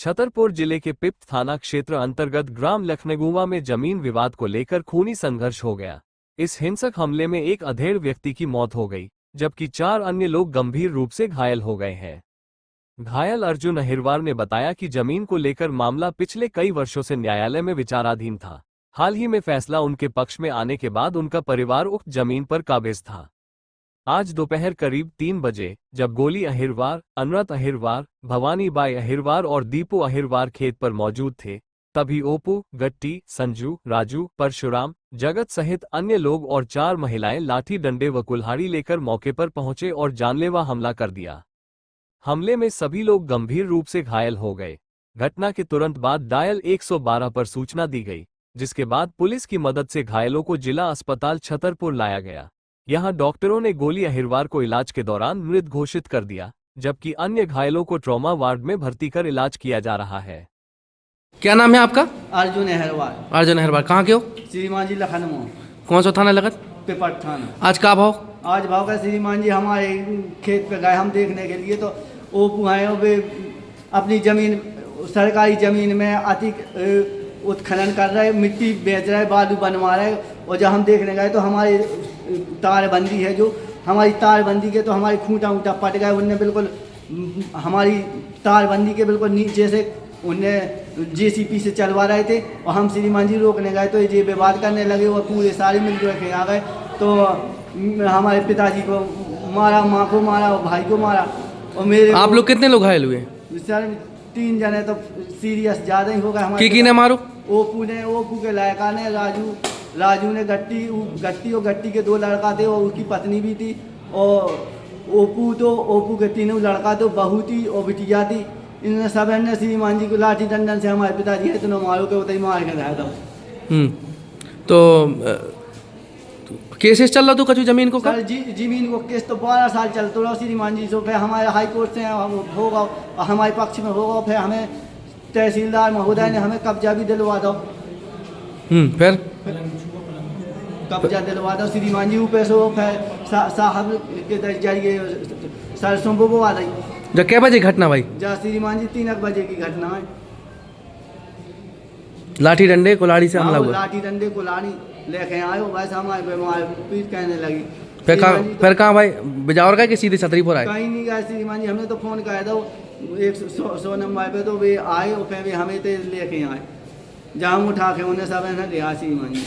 छतरपुर जिले के पिपत थाना क्षेत्र अंतर्गत ग्राम लखनगुवा में जमीन विवाद को लेकर खूनी संघर्ष हो गया। इस हिंसक हमले में एक अधेड़ व्यक्ति की मौत हो गई, जबकि 4 अन्य लोग गंभीर रूप से घायल हो गए हैं। घायल अर्जुन अहिरवार ने बताया कि जमीन को लेकर मामला पिछले कई वर्षों से न्यायालय में विचाराधीन था। हाल ही में फैसला उनके पक्ष में आने के बाद उनका परिवार उक्त जमीन पर काबिज था। आज दोपहर करीब 3 बजे जब गोली अहिरवार, अनुरत अहिरवार, भवानी बाई अहिरवार और दीपू अहिरवार खेत पर मौजूद थे, तभी ओपू, गट्टी, संजू, राजू, परशुराम, जगत सहित अन्य लोग और 4 महिलाएं लाठी डंडे व कुल्हाड़ी लेकर मौके पर पहुंचे और जानलेवा हमला कर दिया। हमले में सभी लोग गंभीर रूप से घायल हो गए। घटना के तुरंत बाद डायल 112 पर सूचना दी गई, जिसके बाद पुलिस की मदद से घायलों को जिला अस्पताल छतरपुर लाया गया। यहां डॉक्टरों ने गोली अहिरवार को इलाज के दौरान मृत घोषित कर दिया, जबकि अन्य घायलों को ट्रॉमा वार्ड में भर्ती कर इलाज किया जा रहा है। क्या नाम है आपका? अर्जुन अहिरवार। अर्जुन अहिरवार, कहाँ के हो? श्रीमान जी लखनऊ। कौन सा थाना लगत? पिपट थाना। आज का भाव? आज भाव का श्रीमान जी हमारे खेत पे गए हम देखने के लिए, तो ओपू हैं वे अपनी जमीन, सरकारी जमीन में अतिक उत्खनन कर रहे, मिट्टी बेच रहे, बालू बनवा रहे। और जब हम देखने गए तो हमारी तारबंदी है, जो हमारी तारबंदी के तो हमारी खूंटा ऊँटा पट गए। उनने बिल्कुल हमारी तारबंदी के बिल्कुल नीचे से उनने जेसीपी से चलवा रहे थे, और हम श्रीमान जी रोकने गए तो ये विवाद करने लगे और पूरे सारे मिलजुल के आ गए। तो हमारे पिताजी को मारा, माँ को मारा और भाई को मारा। और मेरे आप लोग कितने लोग घायल हुए? सर 3 जने तो सीरियस ज़्यादा ही हो गए हमारे। की ने मारो? ओपू के लड़का ने, राजू ने, गट्टी और गट्टी के 2 लड़का थे और उसकी पत्नी भी थी। और ओपू के 3 लड़का तो बहू थी और बिटिया थी। इन्होंने सब ने श्रीमान जी को लाठी डंडन से हमारे पिताजी है तो मारो के उतरी मार के रहा था। तो केसेस चल रहा तो कचू जमीन को? सर जमीन को केस तो 12 साल चलते रहो श्रीमान जी। तो फिर हमारे हाई कोर्ट से होगा, हमारे पक्ष में होगा, फिर हमें तहसीलदार महोदय ने हमें कब्जा भी दिलवा दो। फिर कब्जा दिलवा दो श्रीमान जी ऊपर से। फिर साहब के जरिए सरसों बोवा रही। जब क्या बजे घटना भाई? जहाँ श्रीमान जी 3 बजे की घटना है। लाठी डंडे कुल्हाड़ी से हमला हुआ? लाठी डंडे कुल्हाड़ी लेके आयो, वैसे हमारे बीमार पीठ कहने लगी। फिर कहाँ भाई? बिजावर का कि सीधे छतरीपुर आए? कहीं नहीं गए श्रीमान जी, हमने तो फोन किया था 100 नंबर पे, तो वे आए और फिर वे हमें तो लेके आए। जहाँ उठा के उन्हें सब लिया श्रीमान जी।